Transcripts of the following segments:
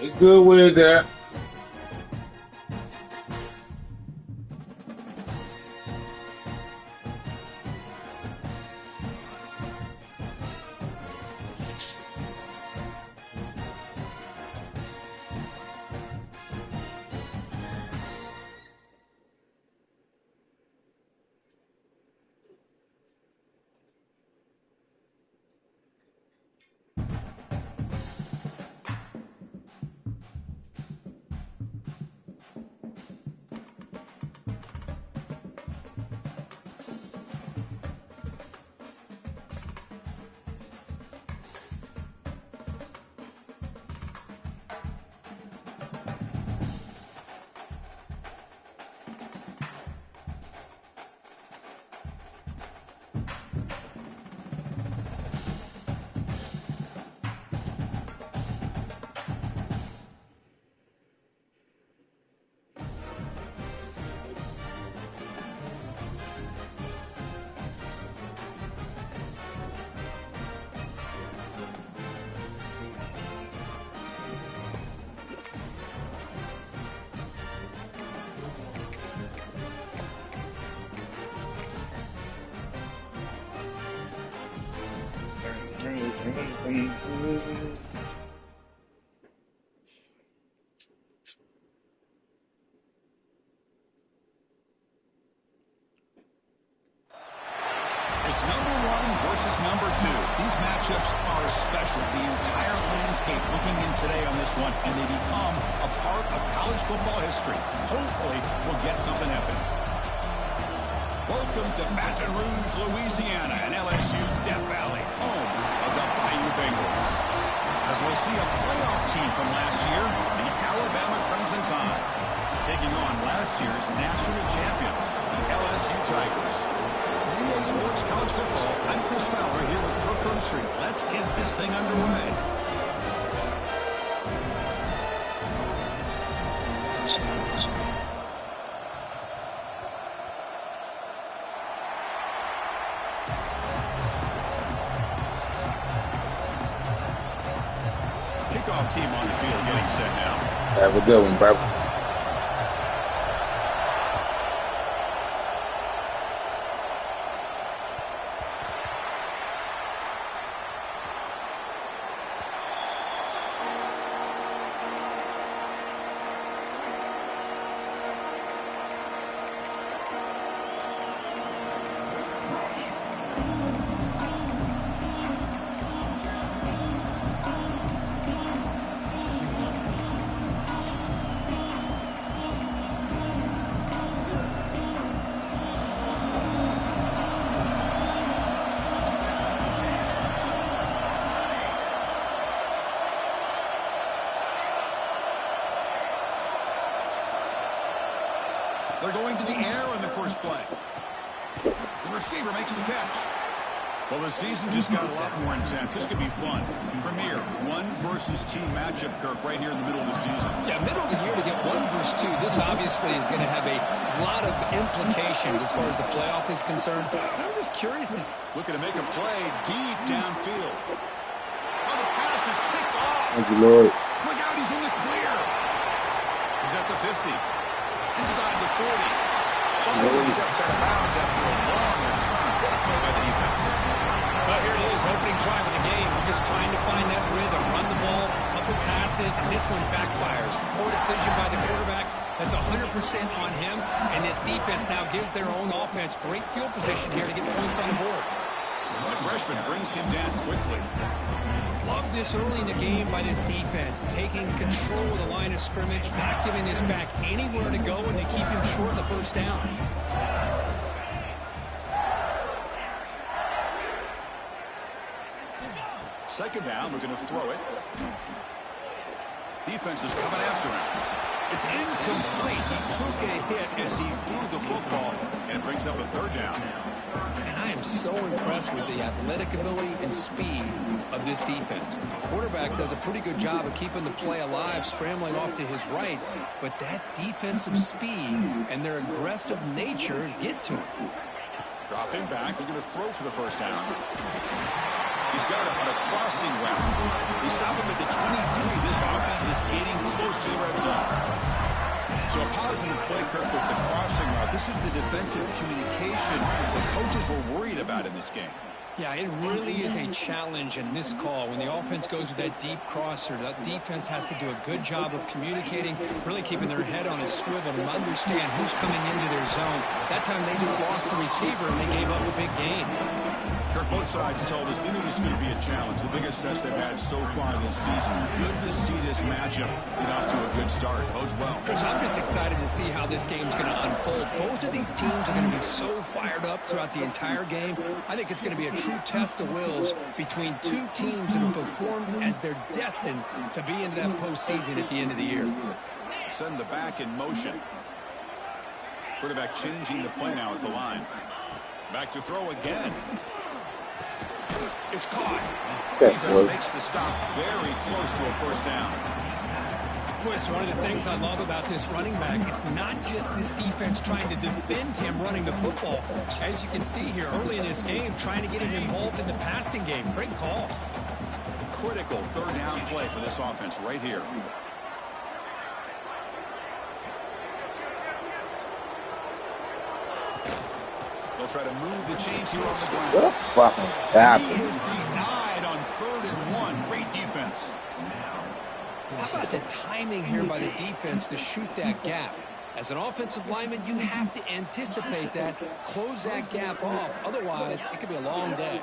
They good with that. It's number one versus number two. These matchups are special. The entire landscape looking in today on this one, and they become a part of college football history. Hopefully, we'll get something epic. Welcome to Baton Rouge, Louisiana, and LSU's Death Valley, home of the Bayou Bengals. As we'll see a playoff team from last year, the Alabama Crimson Tide, taking on last year's national champions, the LSU Tigers. EA Sports College Football. I'm Chris Fowler here with Kirk Herbstreit. Let's get this thing underway. Kickoff team on the field getting set now. Have a good one, bro. They're going to the air on the first play. The receiver makes the catch. Well, the season just got a lot more intense. This could be fun. Premier, 1 versus 2 matchup, Kirk, right here in the middle of the season. Yeah, middle of the year to get 1 versus 2. This obviously is going to have a lot of implications as far as the playoff is concerned. I'm just curious to... Looking to make a play deep downfield. Oh, the pass is picked off. Thank you, Lord. Look out, he's in the clear. He's at the 50. Inside the 40. Finally steps out of bounds after a long return. What a play by the defense. Well, here it is, opening drive of the game. We're just trying to find that rhythm, run the ball, a couple passes, and this one backfires. Poor decision by the quarterback. That's 100% on him, and this defense now gives their own offense great field position here to get points on the board. The freshman brings him down quickly. Love this early in the game by this defense, taking control of the line of scrimmage, not giving this back anywhere to go, and they keep him short of the first down. Second down, we're going to throw it. Defense is coming after him. It's incomplete. He took a hit as he threw the football, and it brings up a third down. And I am so impressed with the athletic ability and speed of this defense. The quarterback does a pretty good job of keeping the play alive, scrambling off to his right, but that defensive speed and their aggressive nature get to him. Dropping back, we're going to throw for the first down. He's got him on a crossing route. He saw them at the 23. This offense is getting close to the red zone. So a positive play, Kirk, with the crossing route. This is the defensive communication the coaches were worried about in this game. Yeah, it really is a challenge in this call. When the offense goes with that deep crosser, that defense has to do a good job of communicating, really keeping their head on a swivel and understand who's coming into their zone. That time they just lost the receiver and they gave up a big gain. Kirk, both sides told us they knew this was going to be a challenge, the biggest test they've had so far this season. Good to see this matchup get off to a good start. Bodes well. Chris, I'm just excited to see how this game's going to unfold. Both of these teams are going to be so fired up throughout the entire game. I think it's going to be a true test of wills between two teams that have performed as they're destined to be into that postseason at the end of the year. Send the back in motion. Quarterback changing the play now at the line. Back to throw again. It's caught. Defense makes the stop very close to a first down. Boy, it's one of the things I love about this running back. It's not just this defense trying to defend him running the football. As you can see here early in this game, trying to get him involved in the passing game. Great call. Critical third down play for this offense right here. They'll try to move the chains here on the ground. What a fucking tackle. He is denied on 3rd and 1. Great defense. How about the timing here by the defense to shoot that gap? As an offensive lineman, you have to anticipate that, close that gap off. Otherwise, it could be a long day.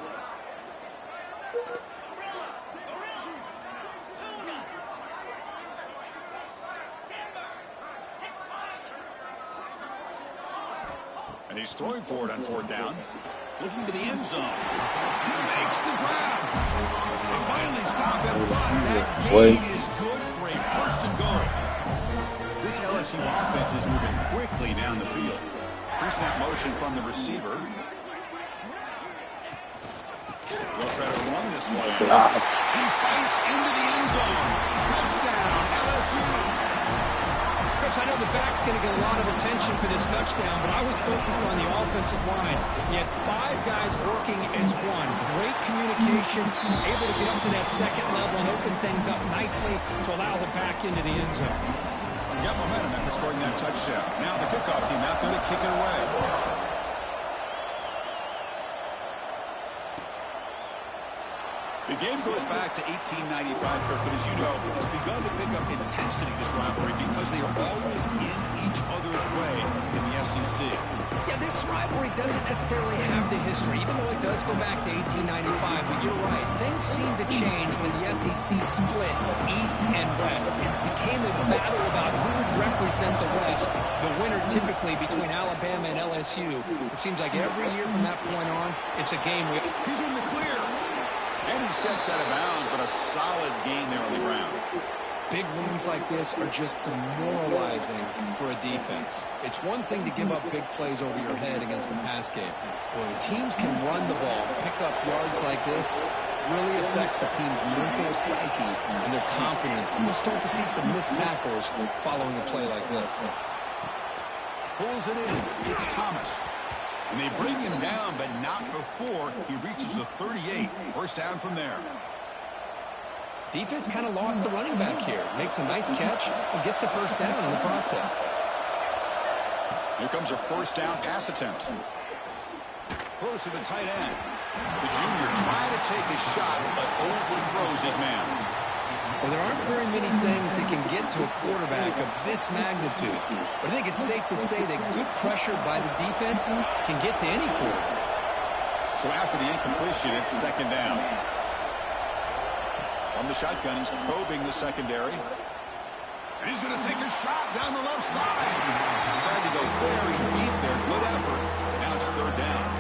And he's throwing for it on 4th down. Looking to the end zone. He makes the grab. They finally stop it, but that gain is good for a 1st and goal. This LSU offense is moving quickly down the field. Pre-snap motion from the receiver. They'll try to run this one. He fights into the end zone. Touchdown, LSU. I know the back's going to get a lot of attention for this touchdown, but I was focused on the offensive line. He had 5 guys working as one. Great communication, able to get up to that second level and open things up nicely to allow the back into the end zone. Got momentum after scoring that touchdown. Now the kickoff team out there to kick it away. The game goes back to 1895, Kirk, but as you know, it's begun to pick up intensity, this rivalry, because they are always in each other's way in the SEC. Yeah, this rivalry doesn't necessarily have the history, even though it does go back to 1895. But you're right, things seem to change when the SEC split East and West. It became a battle about who would represent the West, the winner typically between Alabama and LSU. It seems like every year from that point on, it's a game. He's in the clear. And he steps out of bounds, but a solid gain there on the ground. Big runs like this are just demoralizing for a defense. It's one thing to give up big plays over your head against the pass game. When teams can run the ball, pick up yards like this, really affects the team's mental psyche and their confidence. And you'll start to see some missed tackles following a play like this. Pulls it in. It's Thomas. And they bring him down, but not before he reaches the 38. First down from there. Defense kind of lost the running back here. Makes a nice catch and gets the first down in the process. Here comes a first down pass attempt. Throws to the tight end. The junior trying to take a shot, but overthrows his man. Well, there aren't very many things that can get to a quarterback of this magnitude. But I think it's safe to say that good pressure by the defense can get to any quarterback. So after the incompletion, it's 2nd down. On the shotgun, he's probing the secondary. And he's going to take a shot down the left side. Trying to go very deep there. Good effort. Now it's 3rd down.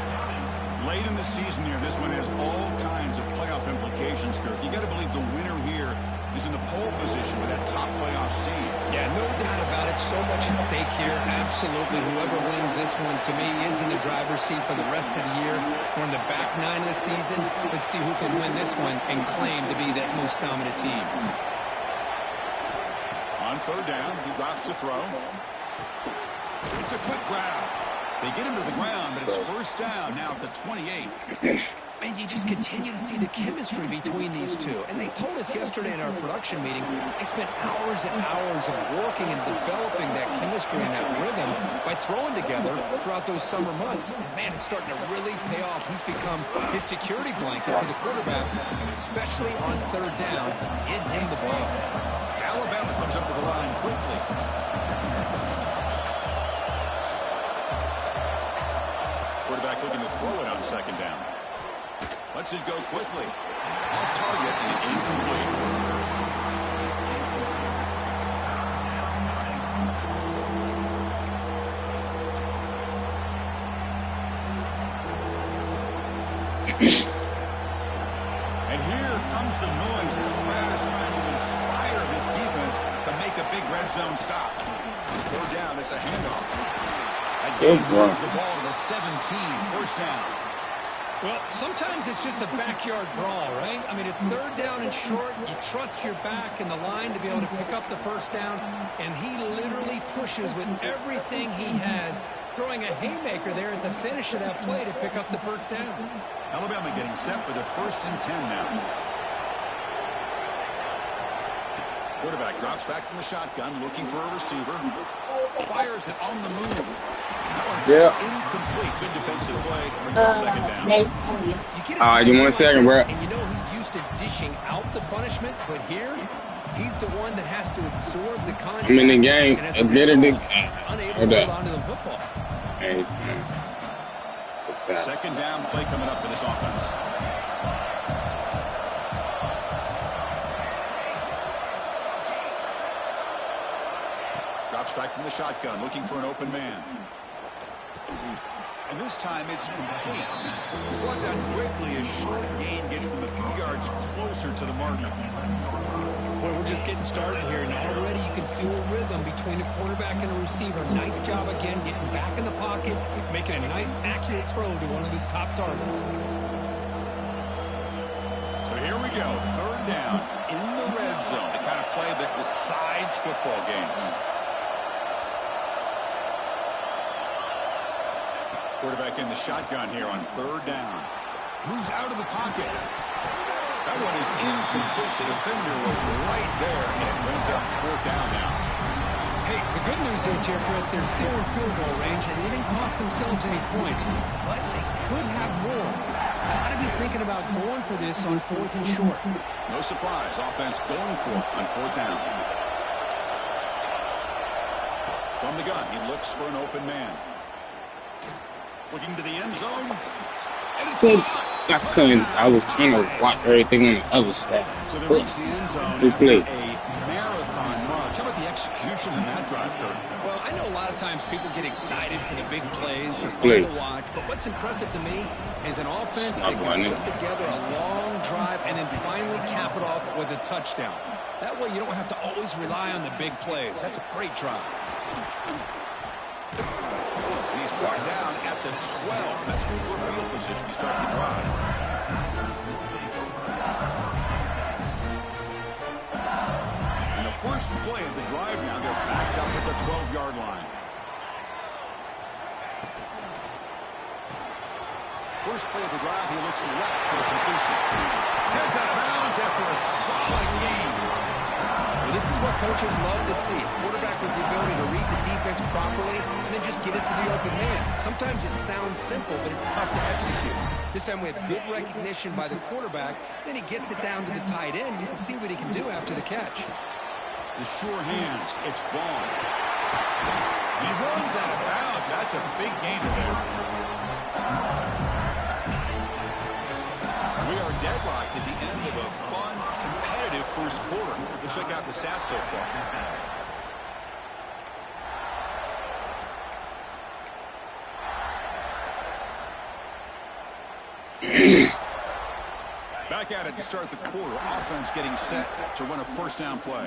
Late in the season here, this one has all kinds of playoff implications, Kirk. You got to believe the winner here is in the pole position with that top playoff seed. Yeah, no doubt about it. So much at stake here. Absolutely. Whoever wins this one, to me, is in the driver's seat for the rest of the year. We're in the back 9 of the season. Let's see who can win this one and claim to be that most dominant team. On 3rd down, he drops to throw. It's a quick grab. They get him to the ground, but it's first down now at the 28. Man, you just continue to see the chemistry between these two. And they told us yesterday in our production meeting, they spent hours and hours of working and developing that chemistry and that rhythm by throwing together throughout those summer months. And, man, it's starting to really pay off. He's become his security blanket for the quarterback, and especially on third down, get him the ball. Alabama comes up to the line quickly. Quarterback looking to throw it on second down. Lets it go quickly. Off target and incomplete. And here comes the noise. This crowd is trying to inspire this defense to make a big red zone stop. Third down, it's a handoff. And moves the ball to the 17, first down. Well, sometimes it's just a backyard brawl, right? I mean, it's third down and short. You trust your back and the line to be able to pick up the first down, and he literally pushes with everything he has, throwing a haymaker there at the finish of that play to pick up the first down. Alabama getting set for their 1st and 10 now. Quarterback drops back from the shotgun, looking for a receiver. Fires it on the move. Yeah. Incomplete. Good defensive play. Brings up second down. Give me 1 second, bro. And you know he's used to dishing out the punishment, but here, he's the one that has to absorb the contact. I'm in the game. He's unable to hold on to the football. Hey, Second down play coming up for this offense. Drops back from the shotgun, looking for an open man. And this time it's complete. It's brought down quickly. A short gain gets them a few yards closer to the margin. Well, we're just getting started here, and already you can feel a rhythm between a quarterback and a receiver. Nice job again getting back in the pocket, making a nice, accurate throw to one of his top targets. So here we go, third down in the red zone, the kind of play that decides football games. Quarterback in the shotgun here on third down. Moves out of the pocket. That one is incomplete. The defender was right there, and it brings up fourth down now. Hey, the good news is here, Chris, they're still in field goal range, and they didn't cost themselves any points. But they could have more. Got to be thinking about going for this on 4th and short. No surprise. Offense going for it on fourth down. From the gun, he looks for an open man. Looking to the end zone. And it's I was trying to watch everything on the other side. So they reach the end zone after a marathon march. How about the execution in that drive, Kurt? Well, I know a lot of times people get excited for the big plays. They're fun to watch. But what's impressive to me is an offense that can put together a long drive and then finally cap it off with a touchdown. That way you don't have to always rely on the big plays. That's a great drive. He's brought down at the 12. That's good field position to start the drive. And the first play of the drive now, they're backed up at the 12-yard line. First play of the drive, he looks left for the completion. Heads out of bounds after a solid game. Well, this is what coaches love to see. A quarterback with the ability to read the defense properly and then just get it to the open man. Sometimes it sounds simple, but it's tough to execute. This time we have good recognition by the quarterback. Then he gets it down to the tight end. You can see what he can do after the catch. The sure hands. It's Vaughn. He runs out of bounds. That's a big gain there. We are deadlocked at the end of a fun, competitive first quarter. Let's check out the stats so far. Back at it to start the quarter. Offense getting set to run a first down play.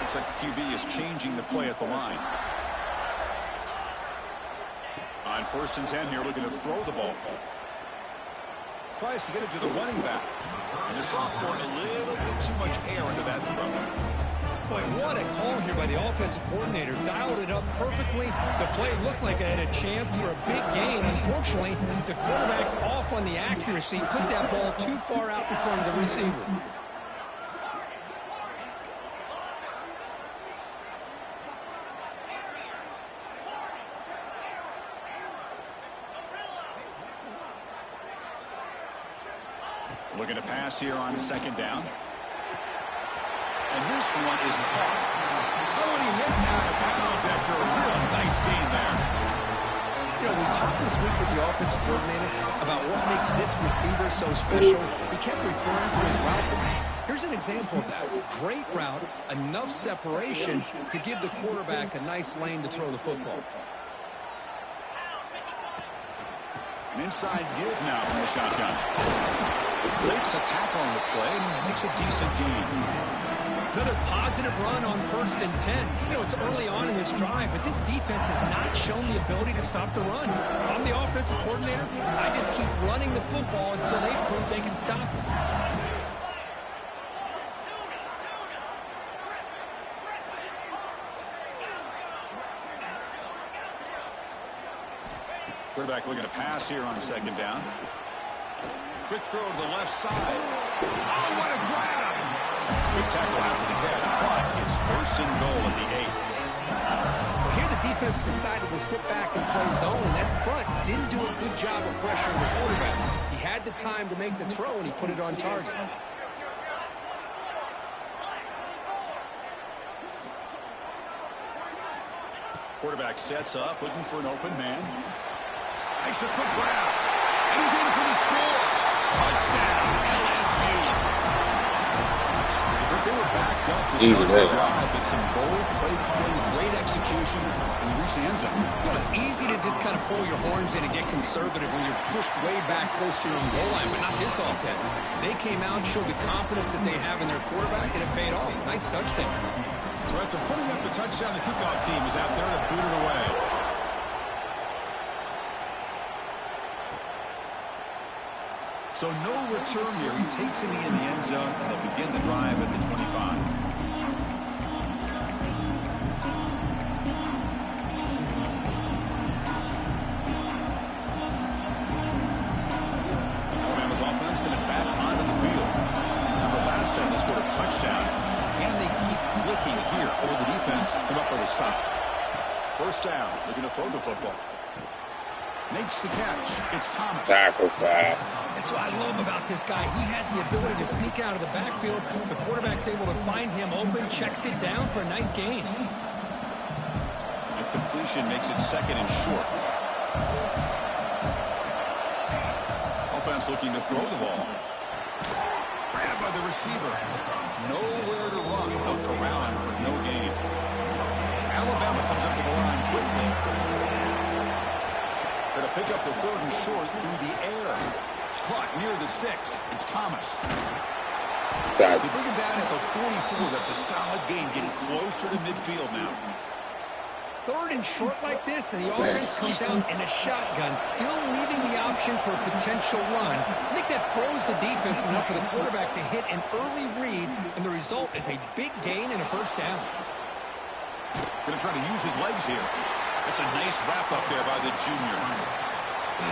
Looks like the QB is changing the play at the line. On 1st and 10 here, looking to throw the ball. Tries to get it to the running back. And the sophomore, a little bit too much air into that throw. Boy, what a call here by the offensive coordinator. Dialed it up perfectly. The play looked like it had a chance for a big gain. Unfortunately, the quarterback off on the accuracy, put that ball too far out in front of the receiver. Looking to pass here on second down. And this one is caught. Oh, and he hits out of bounds after a real nice gain there. You know, we talked this week with the offensive coordinator about what makes this receiver so special. He kept referring to his route running. Here's an example of that. Great route, enough separation to give the quarterback a nice lane to throw the football. An inside give now from the shotgun. Breaks a tackle on the play and makes a decent gain. Another positive run on 1st and 10. You know, it's early on in this drive, but this defense has not shown the ability to stop the run. I'm the offensive coordinator. I just keep running the football until they prove they can stop it. Quarterback looking to pass here on second down. Quick throw to the left side. Oh, what a grab! Quick tackle after the catch, but it's 1st and goal at the 8. Well, here the defense decided to sit back and play zone, and that front didn't do a good job of pressuring the quarterback. He had the time to make the throw, and he put it on target. Quarterback sets up, looking for an open man. Makes a quick grab, and he's in for the score. Touchdown, LSU. But they were backed up to start the drive, but some bold play calling, great execution, and reach the end zone. You know, it's easy to just kind of pull your horns in and get conservative when you're pushed way back close to your own goal line, but not this offense. They came out, showed the confidence that they have in their quarterback, and it paid off. Nice touchdown. So after putting up the touchdown, the kickoff team is out there to boot it away. So no return here. He takes it in the end zone, and they'll begin the drive at the 25. Alabama's offense going to back onto the field. Remember, last set, they scored a touchdown. Can they keep clicking here, or will the defense come up with a stop? 1st down. Looking to throw the football. Makes the catch. It's Thomas. Sacrifice. That's what I love about this guy. He has the ability to sneak out of the backfield. The quarterback's able to find him open, checks it down for a nice gain. And completion makes it 2nd and short. Offense looking to throw the ball. Grabbed by the receiver. Nowhere to run. They'll corral him for no gain. Alabama comes up to the line quickly. Going to pick up the 3rd and short through the air. Caught near the sticks. It's Thomas. They bring him down at the 44. That's a solid gain, getting closer to midfield now. 3rd and short like this, and the offense comes out in a shotgun, still leaving the option for a potential run. I think that froze the defense enough for the quarterback to hit an early read, and the result is a big gain and a 1st down. Going to try to use his legs here. That's a nice wrap up there by the junior.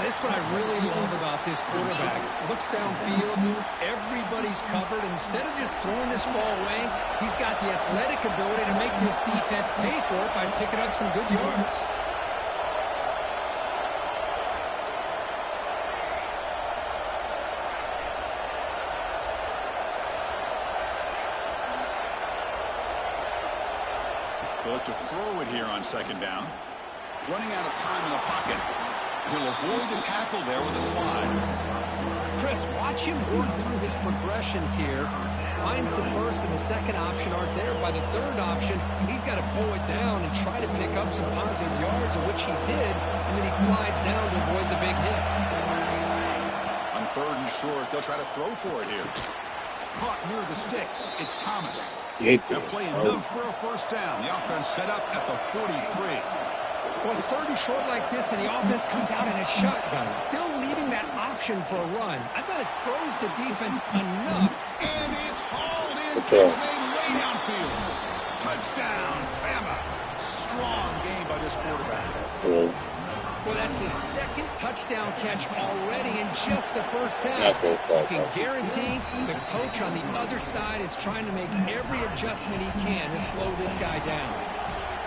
This is what I really love about this quarterback. Looks downfield, everybody's covered. Instead of just throwing this ball away, he's got the athletic ability to make this defense pay for it by picking up some good yards. They look to throw it here on 2nd down. Running out of time in the pocket. He'll avoid the tackle there with a slide. Chris, watch him work through his progressions here. Finds the 1st and the 2nd option aren't there. By the 3rd option, he's got to pull it down and try to pick up some positive yards, of which he did, and then he slides down to avoid the big hit. On 3rd and short, they'll try to throw for it here. Caught near the sticks. It's Thomas. They'll play enough for a 1st down. The offense set up at the 43. Well, it's 3rd and short like this, and the offense comes out in a shotgun, still leaving that option for a run. I thought it throws the defense enough. And it's hauled in. It's made way downfield. Touchdown, Bama. Strong game by this quarterback. Well, that's his second touchdown catch already in just the first half. That's what it's like. You can guarantee the coach on the other side is trying to make every adjustment he can to slow this guy down.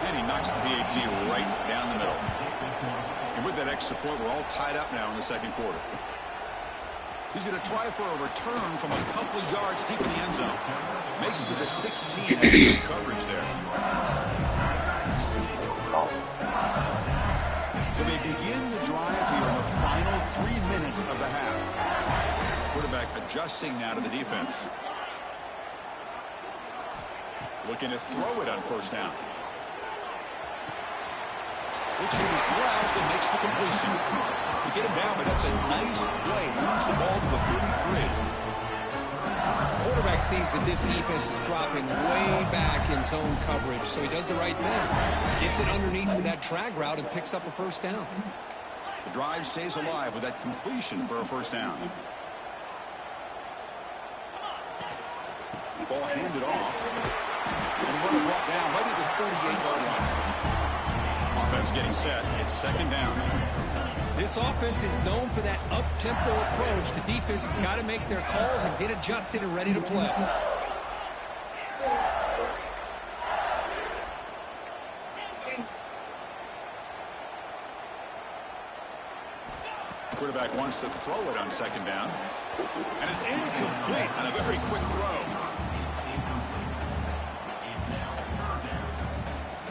And he knocks the PAT right down the middle. And with that extra point, we're all tied up now in the second quarter. He's going to try for a return from a couple of yards deep in the end zone. Makes it to the 16. That's good coverage there. So they begin the drive here in the final 3 minutes of the half. Quarterback adjusting now to the defense. Looking to throw it on first down. Looks to his left and makes the completion. To get him down, but that's a nice play. Moves the ball to the 33. Quarterback sees that this defense is dropping way back in zone coverage, so he does the right thing. Gets it underneath to that drag route and picks up a first down. The drive stays alive with that completion for a first down. Ball handed off. And the runner brought down right at the 38-yard line. Offense getting set. It's second down. This offense is known for that up-tempo approach. The defense has got to make their calls and get adjusted and ready to play. Quarterback wants to throw it on second down. And it's incomplete on a very quick throw.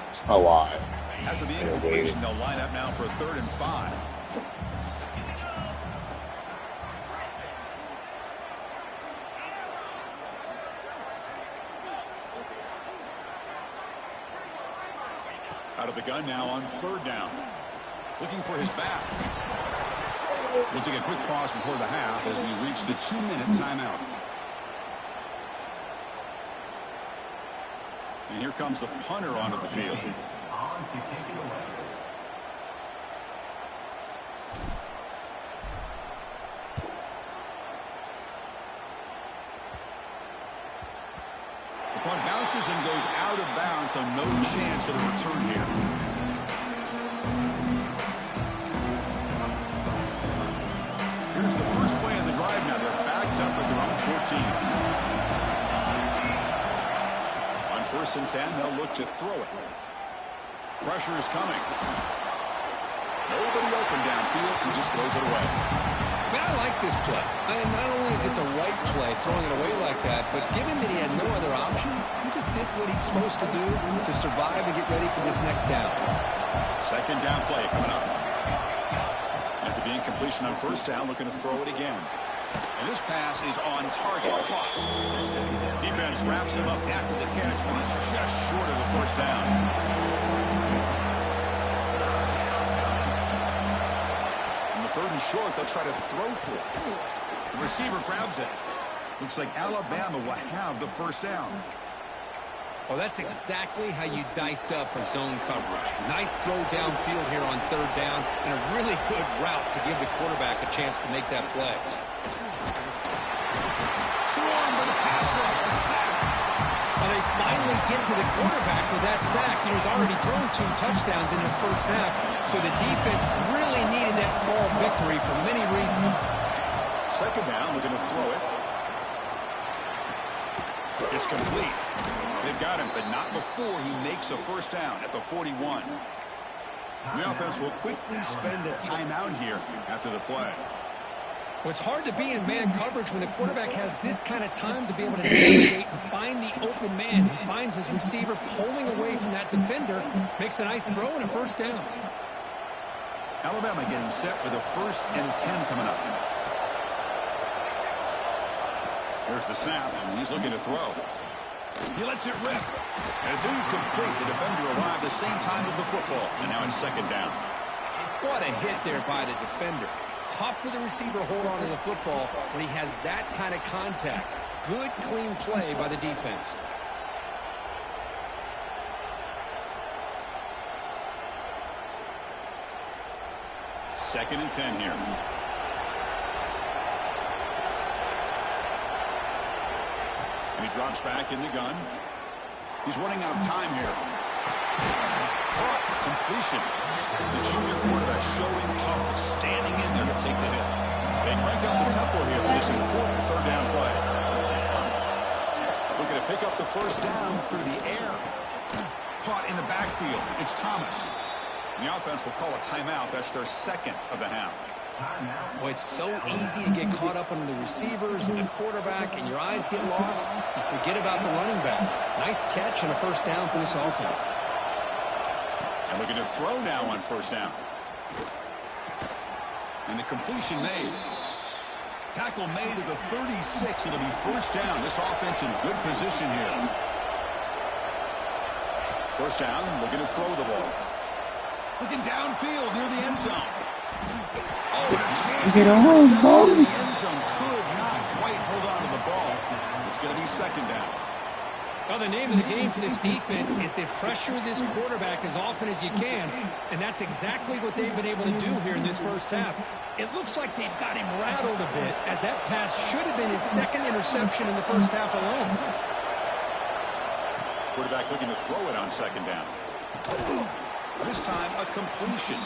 It's a lot. After the incompletion, they'll line up now for 3rd and 5. Out of the gun now on 3rd down. Looking for his back. We'll take a quick pause before the half as we reach the 2-minute timeout. And here comes the punter onto the field. The punt bounces and goes out of bounds, so no chance of a return here. Here's the first play of the drive now. They're backed up at their own 14. On 1st and 10, they'll look to throw it. Pressure is coming. Nobody open downfield. He just throws it away. Man, I like this play. And not only is it the right play, throwing it away like that, but given that he had no other option, he just did what he's supposed to do to survive and get ready for this next down. Second down play coming up. After the incompletion on 1st down, looking to throw it again. And this pass is on target. Caught. Defense wraps him up after the catch, but he's just short of the 1st down. On the 3rd and short, they'll try to throw for it. The receiver grabs it. Looks like Alabama will have the 1st down. Well, that's exactly how you dice up a zone coverage. Nice throw downfield here on 3rd down, and a really good route to give the quarterback a chance to make that play. Swarm by the pass rush. A sack. Well, they finally get to the quarterback with that sack. He's already thrown 2 touchdowns in his first half, so the defense really needed that small victory for many reasons. Second down, we're going to throw it. It's complete. They've got him, but not before he makes a 1st down at the 41. The offense will quickly spend a timeout here after the play. Well, it's hard to be in man coverage when the quarterback has this kind of time to be able to navigate and find the open man. He finds his receiver pulling away from that defender, makes a nice throw and a 1st down. Alabama getting set with a 1st and 10 coming up. Here's the snap, and he's looking to throw. He lets it rip. And it's incomplete. The defender arrived the same time as the football. And now it's 2nd down. What a hit there by the defender. Tough for the receiver to hold on to the football when he has that kind of contact. Good, clean play by the defense. Second and 10 here. And he drops back in the gun. He's running out of time here. Caught. Completion. The junior quarterback showing toughness, standing in there to take the hit. They crank up the tempo here for this important third down play. Looking to pick up the first down through the air. Caught in the backfield. It's Thomas. The offense will call a timeout. That's their second of the half. Well, it's so easy to get caught up on the receivers and the quarterback, and your eyes get lost. You forget about the running back. Nice catch and a first down for this offense. And looking to throw now on first down. And the completion made. Tackle made at the 36. It'll be first down. This offense in good position here. First down, looking to throw the ball. Looking downfield near the end zone. Oh, a chance to interception in the end zone. Could not quite hold on to the ball. It's going to be second down. Well, the name of the game for this defense is to pressure this quarterback as often as you can, and that's exactly what they've been able to do here in this first half. It looks like they've got him rattled a bit, as that pass should have been his second interception in the first half alone. Quarterback looking to throw it on second down. This time, a completion.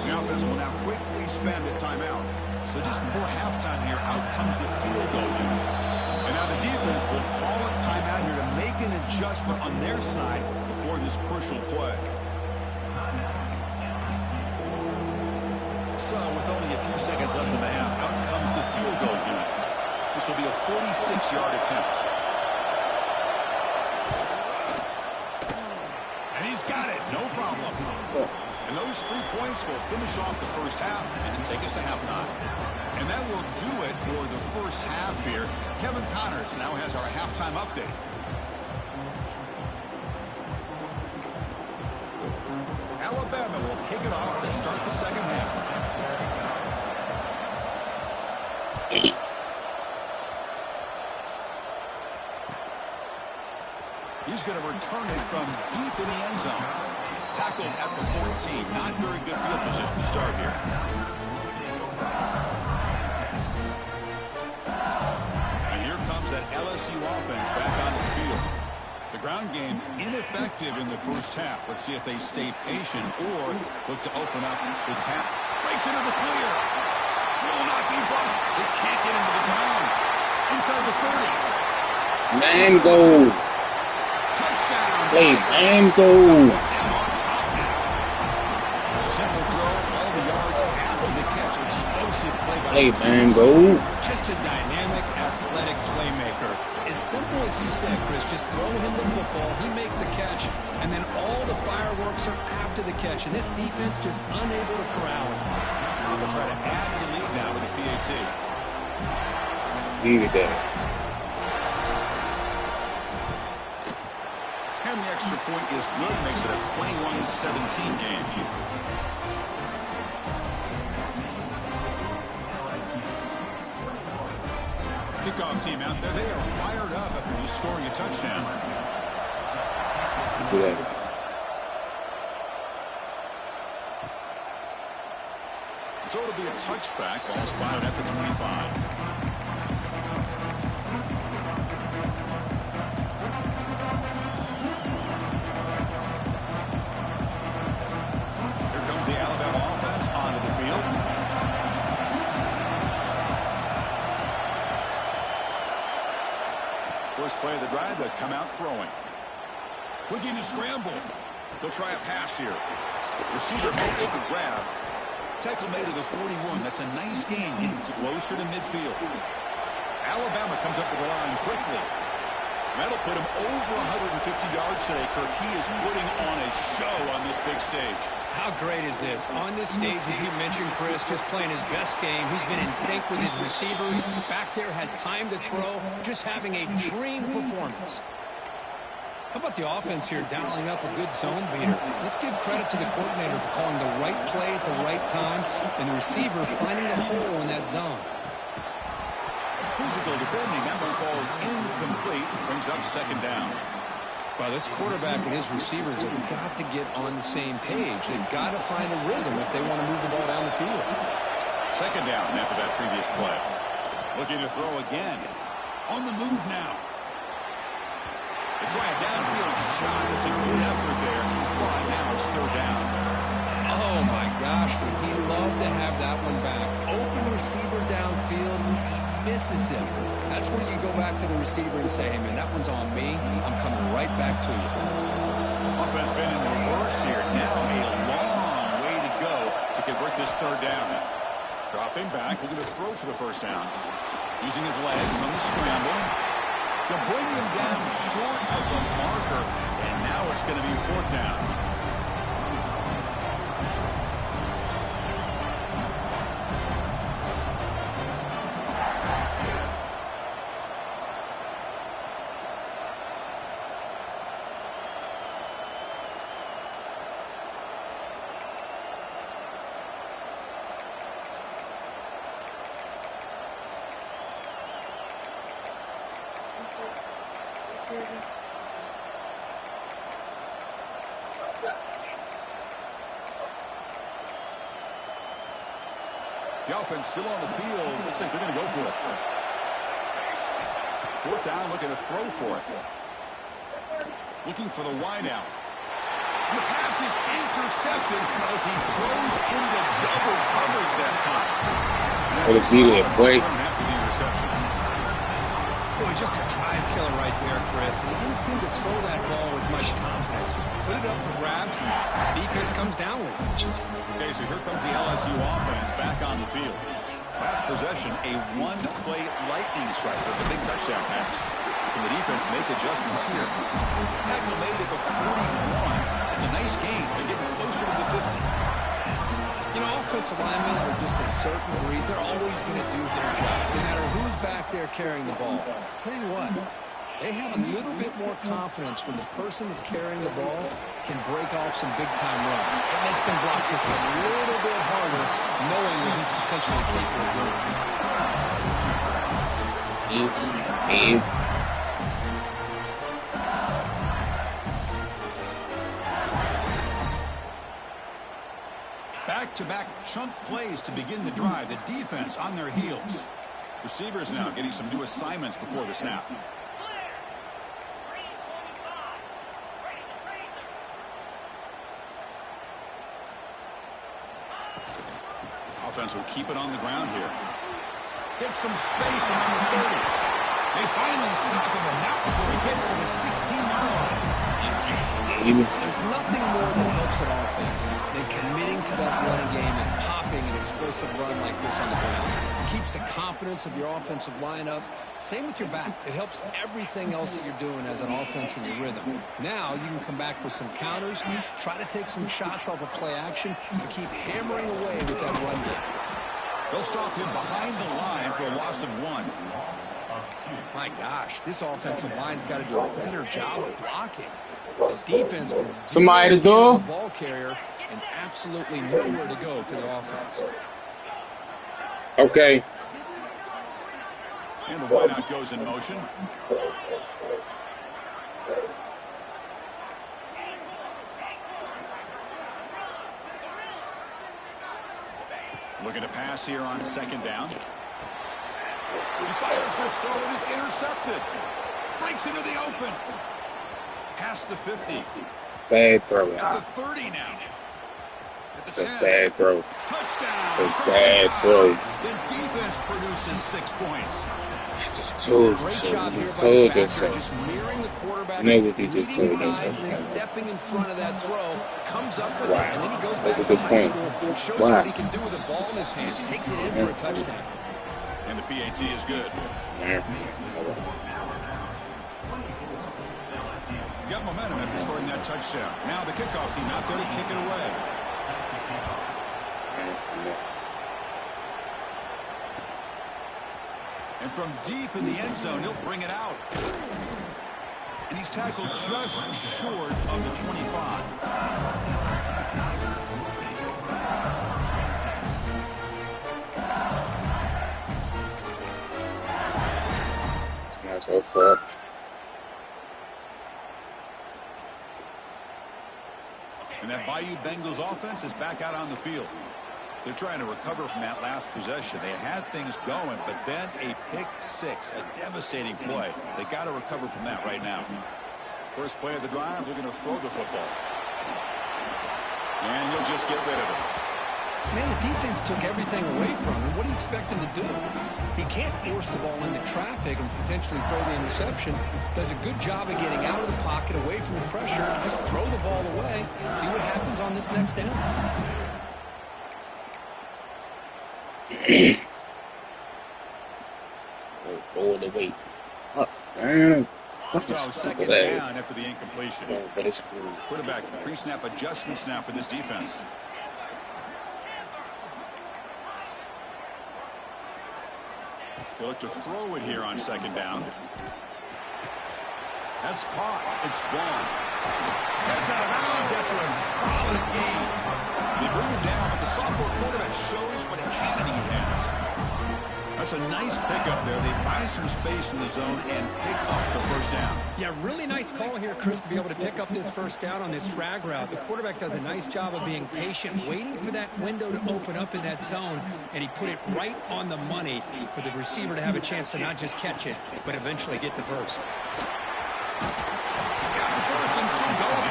The offense will now quickly spend a timeout. So just before halftime here, out comes the field goal unit. And now the defense will call a timeout here to make an adjustment on their side before this crucial play. So with only a few seconds left in the half, out comes the field goal unit. This will be a 46-yard attempt. And he's got it, no problem. And those 3 points will finish off the first half and take us to halftime. And that will do it for the first half here. Kevin Connors now has our halftime update. Alabama will kick it off to start the second half. He's going to return it from deep in the end zone. Tackled at the 14. Not very good field position to start here. And here comes that LSU offense back on the field. The ground game ineffective in the first half. Let's see if they stay patient or look to open up with Pat. Breaks into the clear. Will not be bumped. They can't get into the ground. Inside the 30. Mango. Touchdown. Play Mango. Simple throw, all the yards after the catch. Explosive play by Play Mango. Just a dynamic, athletic playmaker. As simple as you said, Chris, just throw him the football, he makes a catch, and then all the fireworks are after the catch. And this defense just unable to corral him. They'll try to add the lead now with a PAT. Needed that. And the extra point is good, makes it a 21-17 game. Kickoff team out there, they are fired up after just scoring a touchdown. Good. So it'll be a touchback, ball spotted at the 25. The Alabama offense onto the field. First play of the drive, they'll come out throwing. Looking to scramble. They'll try a pass here. Receiver makes the grab. Tackle made at the 41. That's a nice gain, getting closer to midfield. Alabama comes up with the line quickly. That'll put him over 150 yards today, Kirk. He is putting on a show on this big stage. How great is this? On this stage, as you mentioned, Chris, just playing his best game. He's been in sync with his receivers. Back there, has time to throw. Just having a dream performance. How about the offense here dialing up a good zone beater? Let's give credit to the coordinator for calling the right play at the right time and the receiver finding the hole in that zone. Physical defending. That one falls incomplete. Brings up second down. Well, this quarterback and his receivers have got to get on the same page. They've got to find a rhythm if they want to move the ball down the field. Second down after that previous play. Looking to throw again. On the move now. They try a downfield shot. It's a good effort there. But now it's third down. Oh, my gosh. Would he love to have that one back. Open receiver downfield. He misses him. That's where you go back to the receiver and say, hey, man, that one's on me. I'm coming right back to you. Offense been in reverse here. Now a long way to go to convert this third down. Dropping back, looking to throw for the first down. Using his legs on the scramble. To bring him down short of the marker. And now it's going to be fourth down. The offense still on the field. Looks like they're going to go for it. Fourth down, looking to throw for it. Looking for the wideout. And the pass is intercepted as he throws into double coverage that time. What a beauty play. After the interception. Boy, just a drive killer right there, Chris. And he didn't seem to throw that ball with much confidence. Just put it up for grabs, and defense comes down with it. Okay, so here comes the LSU offense back on the field. Last possession, a one-play lightning strike with a big touchdown pass. Can the defense make adjustments here? Tackle made at the 41. It's a nice gain. They're getting closer to the 50. You know, offensive linemen are just a certain breed. They're always going to do their job, no matter who's back there carrying the ball. I'll tell you what, they have a little bit more confidence when the person that's carrying the ball can break off some big-time runs. It makes them block just a little bit harder, knowing what he's potentially capable of doing. Back-to-back chunk plays to begin the drive. The defense on their heels. Receivers now getting some new assignments before the snap. Offense will keep it on the ground here. Gets some space around the 30. They finally stop him, and not before he gets to the 16-yard line. There's nothing more that helps an offense than committing to that running game and popping an explosive run like this on the ground. It keeps the confidence of your offensive lineup. Same with your back. It helps everything else that you're doing as an offense in your rhythm. Now you can come back with some counters, try to take some shots off of play action, and keep hammering away with that run game. They'll stop him behind the line for a loss of 1. My gosh, this offensive line's got to do a better job of blocking. The defense was Somebody to do. the ball carrier and absolutely nowhere to go for the offense. Okay. And the wideout goes in motion. Looking to pass here on second down. He fires this throw and is intercepted. Breaks into the open. Past the 50. Bad throw. At the 30 now. At the It's a 10. bad throw. Touchdown. It's a bad throw. The defense produces 6 points. I just told you Great so. job here by the Told you backer, so. just mirroring the quarterback, Know what you just reading told his me. eyes, and then stepping in front of that throw, comes up with Wow. it, and then he goes That's back a to good high point. school, shows Wow. what he can do with the ball in his hands, takes it in for a touchdown. And the PAT is good. Got momentum after scoring that touchdown. Now the kickoff team out there to kick it away. And from deep in the end zone, he'll bring it out. And he's tackled just short of the 25. It's not so far. And that Bayou Bengals offense is back out on the field. They're trying to recover from that last possession. They had things going, but then a pick six, a devastating play. They got to recover from that right now. First play of the drive, they're going to throw the football. And he'll just get rid of it. Man, the defense took everything away from him. What do you expect him to do? He can't force the ball into traffic and potentially throw the interception. Does a good job of getting out of the pocket, away from the pressure. Just throw the ball away. See what happens on this next down. Go away. Fuck, man. So second down after the incompletion. But it's cool. Quarterback pre-snap adjustments now for this defense. They look to throw it here on second down. That's caught. It's gone. That's out of bounds after a solid game. They bring him down, but the sophomore quarterback shows what a cannon he has. That's a nice pickup there. They find some space in the zone and pick up the first down. Yeah, really nice call here, Chris, to be able to pick up this first down on this drag route. The quarterback does a nice job of being patient, waiting for that window to open up in that zone, and he put it right on the money for the receiver to have a chance to not just catch it, but eventually get the first. He's got the first and still going.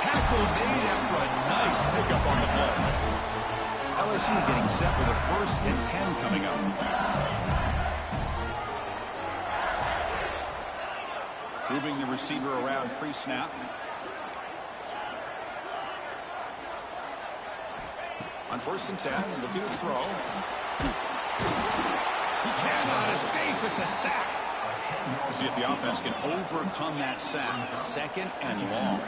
Tackle made after a nice pickup on the play. LSU getting set with a 1st and 10 coming up. Moving the receiver around pre-snap. On 1st and 10, looking to throw. He cannot escape. It's a sack. We'll see if the offense can overcome that sack. 2nd and long.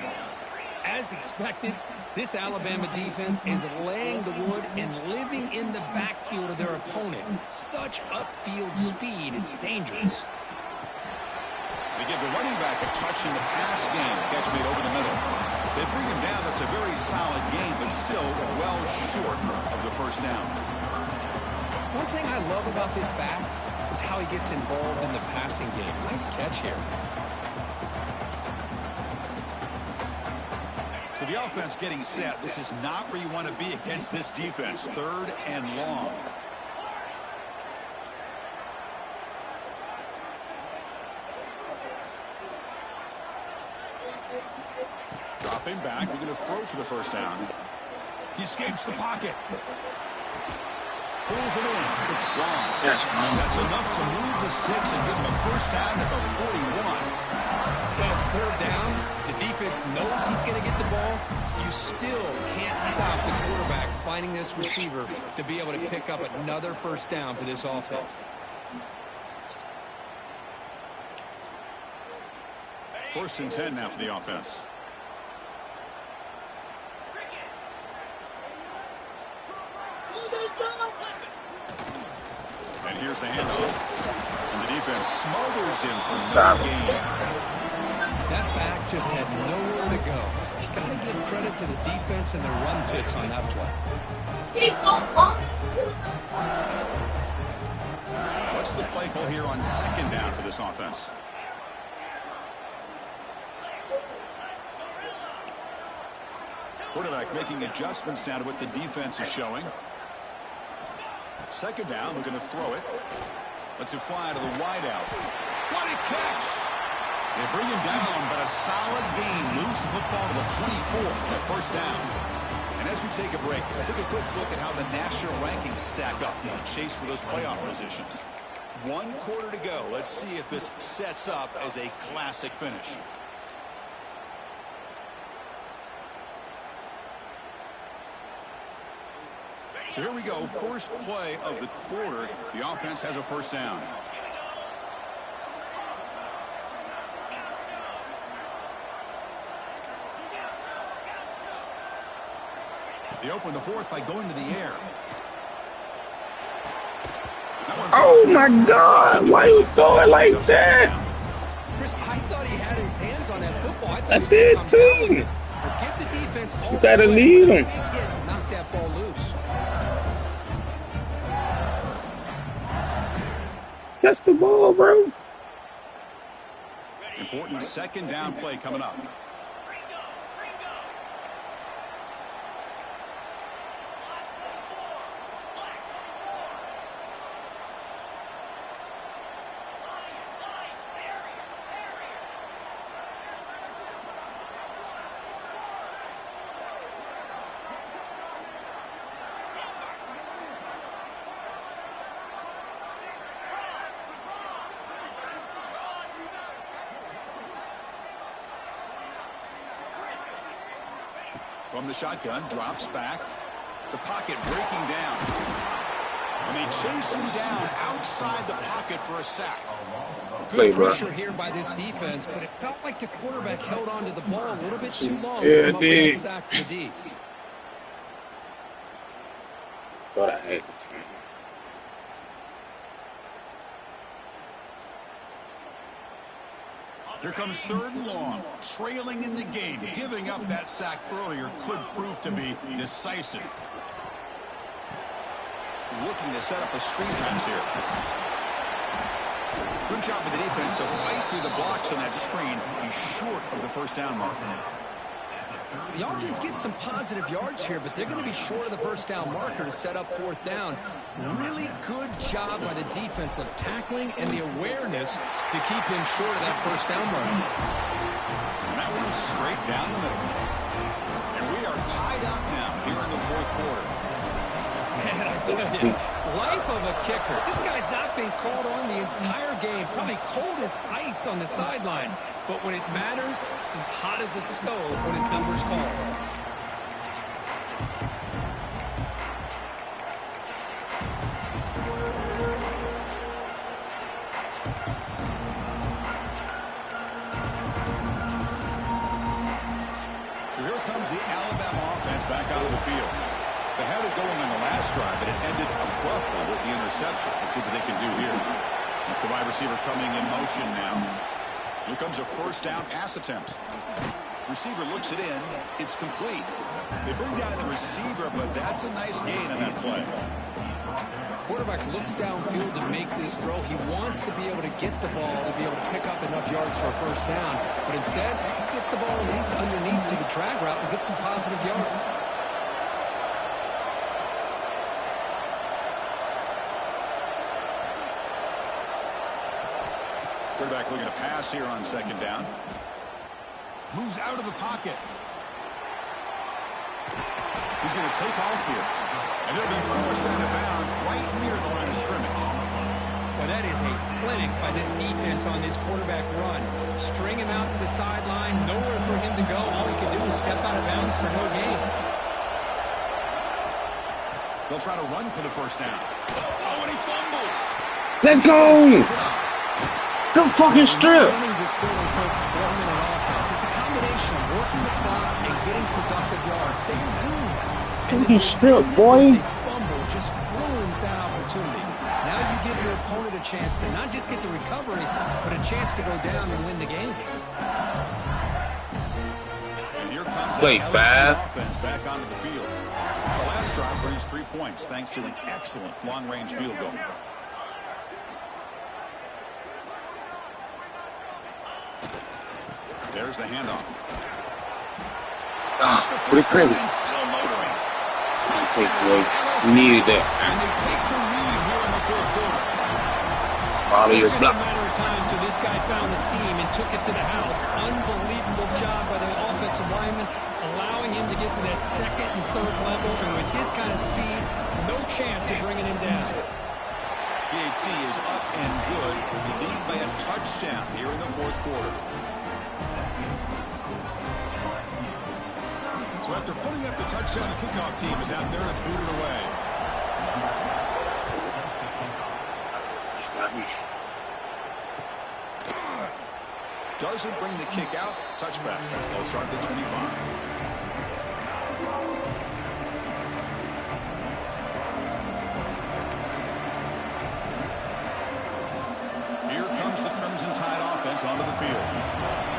As expected, this Alabama defense is laying the wood and living in the backfield of their opponent. Such upfield speed, it's dangerous. They give the running back a touch in the pass game. Catch made over the middle. They bring him down. That's a very solid game, but still well short of the first down. One thing I love about this back is how he gets involved in the passing game. Nice catch here. So the offense getting set. This is not where you want to be against this defense. 3rd and long. Dropping back. They're going to throw for the first down. He escapes the pocket. Pulls it in. It's gone. That's enough to move the sticks and give him a first down at the 41. Well, it's 3rd down. The defense knows he's going to get the ball. You still can't stop the quarterback finding this receiver to be able to pick up another first down for this offense. First and 10 now for the offense. And here's the handoff. And the defense smothers him for no gain. That back just had nowhere to go. Got to give credit to the defense and their run fits on that play. He's so pumped. What's the play call here on 2nd down for this offense? Quarterback making adjustments now to what the defense is showing. 2nd down, we're going to throw it. Lets it fly to the wideout. What a catch! They bring him down, but a solid gain moves the football to the 24 at first down. And as we take a break, take a quick look at how the national rankings stack up in the chase for those playoff positions. 1 quarter to go. Let's see if this sets up as a classic finish. So here we go. First play of the quarter. The offense has a first down. They open the 4th by going to the air. Oh my God! Why you going like that? Chris, I thought he had his hands on that football. I did too. But give the defense all You gotta lead him. big hit to knock that ball loose. Catch the ball, bro. Important 2nd down play coming up. From the shotgun, drops back. The pocket breaking down. And they chase him down outside the pocket for a sack. Good pressure here by this defense, but it felt like the quarterback held on to the ball a little bit too long to come up with that sack for the D. Thought I had this. Here comes 3rd and long, trailing in the game. Giving up that sack earlier could prove to be decisive. Looking to set up a screen pass here. Good job of the defense to fight through the blocks on that screen. He's short of the first down mark. The offense gets some positive yards here, but they're going to be short of the first down marker to set up 4th down. Really good job by the defense of tackling and the awareness to keep him short of that first down marker. And that one straight down the middle. And we are tied up now here in the 4th quarter. Man, I tell you, life of a kicker. This guy's not been called on the entire game. Probably cold as ice on the sideline. But when it matters, he's hot as a stove when his number's called. So here comes the Alabama offense back out of the field. They had it going on the last drive, but it ended abruptly with the interception. Let's see what they can do here. It's the wide receiver coming in motion now. Here comes a first down pass attempt. Receiver looks it in. It's complete. They bring down the receiver, but that's a nice gain on that play. Quarterback looks downfield to make this throw. He wants to be able to get the ball to be able to pick up enough yards for a first down. But instead, he gets the ball at least underneath to the drag route and gets some positive yards. Quarterback looking to pass here on 2nd down. Moves out of the pocket. He's going to take off here. And he'll be forced out of bounds right near the line of scrimmage. Well, that is a clinic by this defense on this quarterback run. String him out to the sideline. Nowhere for him to go. All he can do is step out of bounds for no gain. They'll try to run for the first down. Oh, and he fumbles. Let's go! Good fucking strip. It's a combination of working the clock and getting productive yards. They are doing that. Fucking strip, boy. A fumble just ruins that opportunity. Now you give your opponent a chance to not just get the recovery, but a chance to go down and win the game. And here comes Play fast. Offense back onto the field. The last drive brings 3 points thanks to an excellent long-range field goal. There's the handoff. To the crib. Still motoring. Take away. We needed that. And they take the lead here in the 4th quarter. Follow your Just block. a matter of time until this guy found the seam and took it to the house. Unbelievable job by the offensive lineman, allowing him to get to that 2nd and 3rd level. And with his kind of speed, no chance of bringing him down. PAT is up and good. The lead by a touchdown here in the 4th quarter. So after putting up the touchdown, the kickoff team is out there to boot it away. That's got me. Doesn't bring the kick out. Touchback. They'll start at the 25. Here comes the Crimson Tide offense onto the field.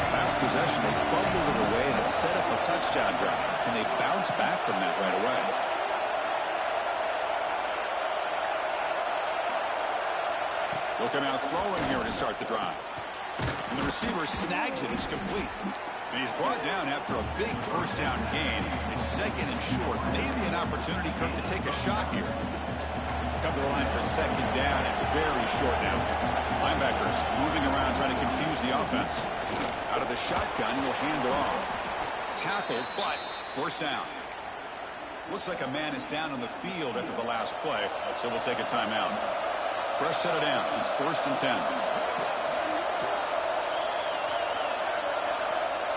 Last possession, they fumbled it away and it set up a touchdown drive. Can they bounce back from that right away? They'll come out throwing here to start the drive. And the receiver snags it. It's complete. And he's brought down after a big first down gain. It's 2nd and short. Maybe an opportunity, Kirk, to take a shot here. Come to the line for 2nd down and very short now. Linebackers moving around trying to confuse the offense. Out of the shotgun, he'll hand it off. Tackled, but first down. Looks like a man is down on the field after the last play, so we'll take a timeout. Fresh set of downs. It's 1st and 10.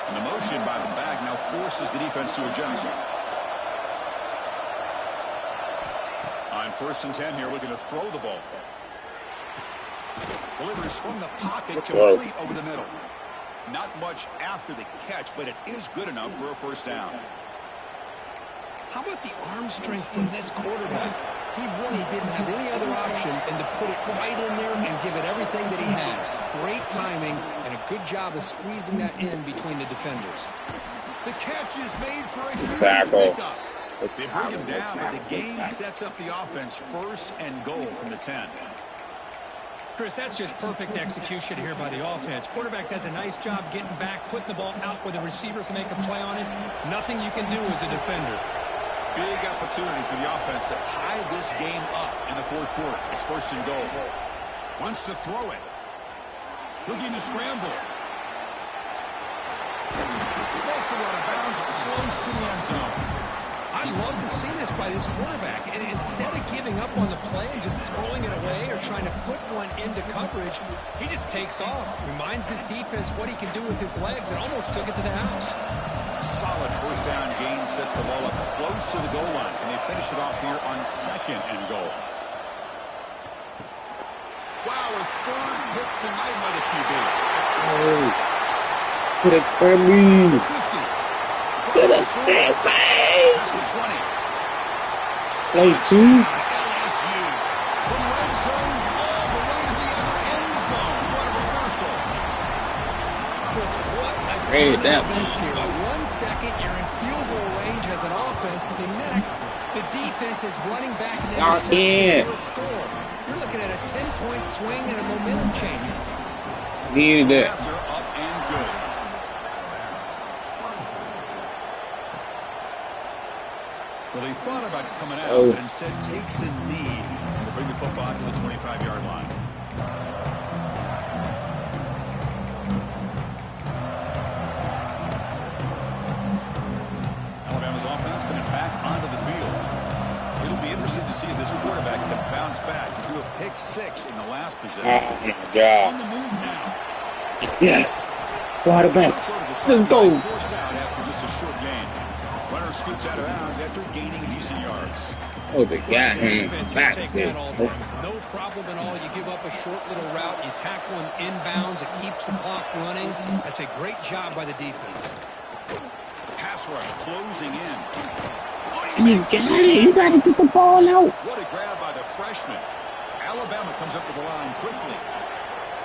And the motion by the back now forces the defense to adjust. On 1st and 10 here, looking to throw the ball. Delivers from the pocket, complete over the middle. Not much after the catch, but it is good enough for a first down. How about the arm strength from this quarterback? He really didn't have any other option than to put it right in there and give it everything that he had. Great timing and a good job of squeezing that in between the defenders. The catch is made for a huge Tackle. pickup. They bring him down, but the game sets up the offense 1st and goal from the 10. Chris, that's just perfect execution here by the offense. Quarterback does a nice job getting back, putting the ball out where the receiver can make a play on it. Nothing you can do as a defender. Big opportunity for the offense to tie this game up in the 4th quarter. It's 1st and goal. Wants to throw it. Looking to scramble. Makes it out of bounds close to the end zone. I love to see this by this quarterback. And instead of giving up on the play and just throwing it away or trying to put one into coverage, he just takes off. Reminds his defense what he can do with his legs and almost took it to the house. Solid first down gain sets the ball up close to the goal line. And they finish it off here on 2nd and goal. Wow, a 3rd hit tonight by the QB. Let's go. Put it for me. 50. To the 50. That's the 20. Play 2. LSU. From red zone all the way to the other end zone. What a reversal. Chris, what a Hey, turn of events here. 1 second, you're in field goal range as an offense. The next, the defense is running back and interception for a score. You're looking at a 10-point swing and a momentum changer. Needed it. After up and good. Well, he thought about coming out, but instead takes a knee to bring the football to the 25-yard line. Alabama's offense coming back onto the field. It'll be interesting to see if this quarterback can bounce back. He threw a pick 6 in the last possession. Oh my God. On the move now. Yes. Quarterbacks. Let's go. Forced out after just a short gain. Runner scoots out of bounds after gaining decent yards. Oh, the guy hands back Take there. that all day. No problem at all. You give up a short little route. You tackle him inbounds. It keeps the clock running. That's a great job by the defense. Pass rush closing in. You got it. You got to get the ball out. What a grab by the freshman. Alabama comes up to the line quickly.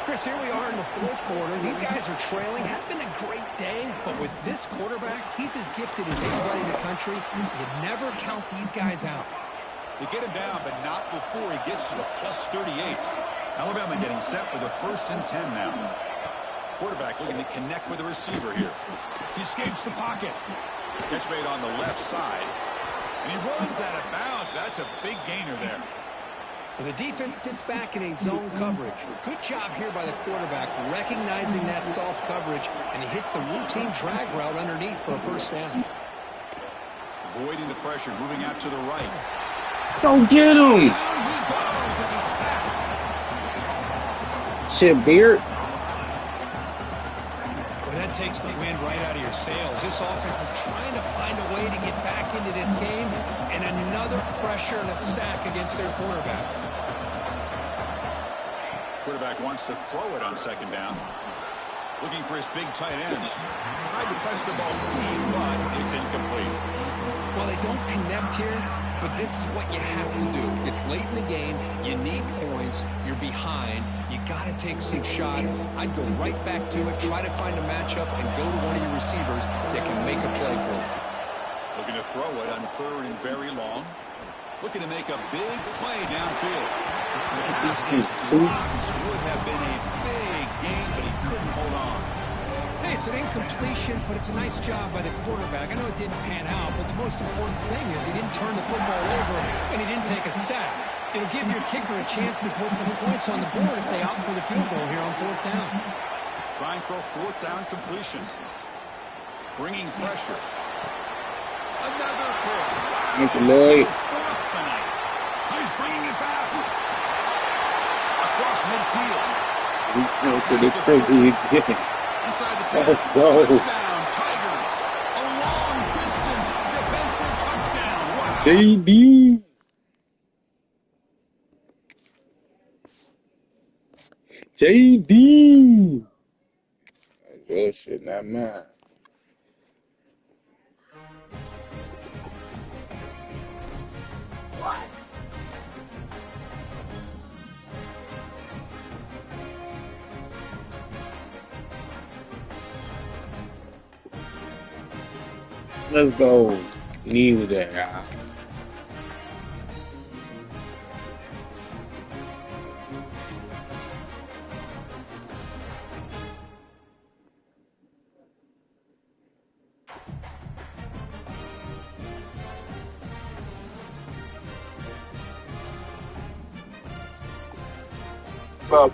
Chris, here we are in the 4th quarter. These guys are trailing. Hadn't been a great day, but with this quarterback, he's as gifted as anybody in the country. You never count these guys out. They get him down, but not before he gets to the plus 38. Alabama getting set for the 1st and 10 now. Quarterback looking to connect with the receiver here. He escapes the pocket. Catch made on the left side. And he runs out of bounds. That's a big gainer there. The defense sits back in a zone coverage. Good job here by the quarterback, recognizing that soft coverage, and he hits the routine drag route underneath for a first down. Avoiding the pressure, moving out to the right. Go get him. Down he goes. It's a sack. Shit, Beard. Well, that takes the wind right out of your sails. This offense is trying to find a way to get back into this game, and another pressure and a sack against their quarterback. Quarterback wants to throw it on 2nd down. Looking for his big tight end. Tried to press the ball deep, but it's incomplete. Well, they don't connect here, but this is what you have to do. It's late in the game. You need points. You're behind. You got to take some shots. I'd go right back to it, try to find a matchup, and go to one of your receivers that can make a play for you. Looking to throw it on 3rd and very long. Looking to make a big play downfield. The pass would have been a big game, but he couldn't hold on. Hey, it's an incompletion, but it's a nice job by the quarterback. I know it didn't pan out, but the most important thing is he didn't turn the football over and he didn't take a sack. It'll give your kicker a chance to put some points on the board if they opt for the field goal here on 4th down. Trying for a 4th down completion. Bringing pressure. Another pick. Lloyd. Tonight. He's bringing it back. Across midfield. He's going to the crazy. Inside the 10. Let's go. Touchdown, Tigers. A long distance defensive touchdown. Wow. JD. JD. That's your shit, not mine. Let's go. Neither that, y'all. Well,